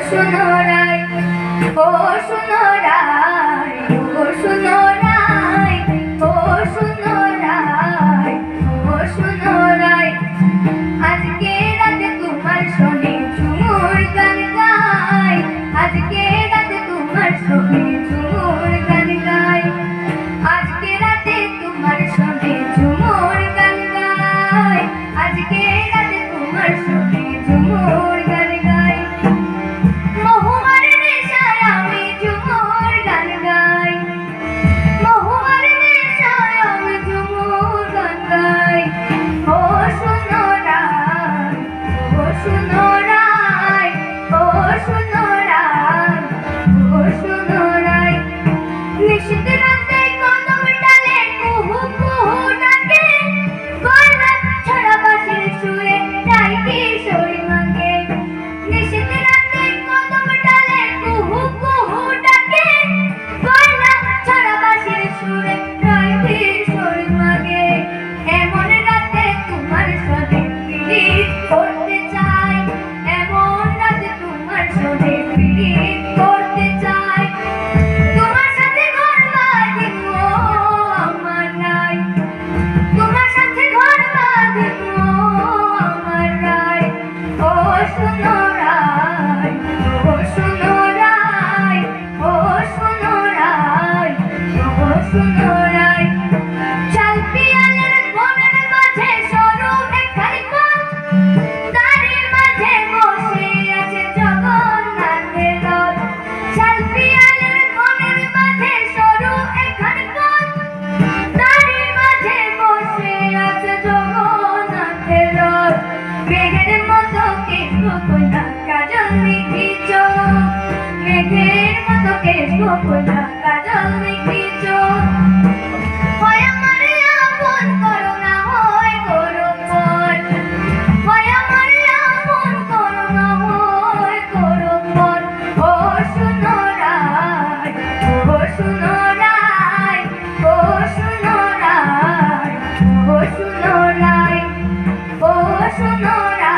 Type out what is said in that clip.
সোনারাই ও সোনারাই ও সোনারাই ও সোনারাই ও সোনারাই আজকে রাতে তোমার শোনে ঝুমুর গান গাই আজকে রাতে তোমার শোনে ঝুমুর গান গাই আজকে রাতে তোমার শোনে ঝুমুর গান গাই আজকে রাতে তোমার শোনে ঝুমুর গান গাই মহুয়ার নেশায় আমি ঝুমুর গান গাই মহুয়ার নেশায় আমি ঝুমুর গান গাই ও সোনারাই ও সোনারাই ও সোনারাই ও সোনারাই নিশিত রাতে কদম ডালে কুহু কুহু ডাকে গলা ছড়া বাঁশির সুরে তাই কিশোরী মাগে নিশিত রাতে কদম ডালে কুহু কুহু ডাকে গলা ছড়া বাঁশির সুরে তাই কিশোরী মাগে এমন রাতে তোমার সাথে প্রীত করতে চাই এমন রাতে তোমার সাথে প্রীত করতে চাই তোমার সাথে ঘর বাঁধিব আমার নাই তোমার সাথে ঘর বাঁধিব আমার নাই ও সোনারাই ও সোনারাই ও সোনারাই ও সোনারাই শালপিয়ালের বনের মাঝে সরু একখানি পথ তারই মাঝে বসে আছে জগন্নাথের রথ শালপিয়ালের বনের মাঝে সরু একখানি পথ তারই মাঝে বসে আছে জগন্নাথের রথ মেঘের মতো কেশব কন্যা কাজল মেঘি চোখ মেঘের মতো কেশব কন্যা কাজল মেঘি চোখ হয় আমারে আপন করো না হয় করো পর হয় আমারে আপন করো না হয় করো পর ও সোনারাই ও সোনারাই ও সোনারাই ও সোনারাই ও সোনারাই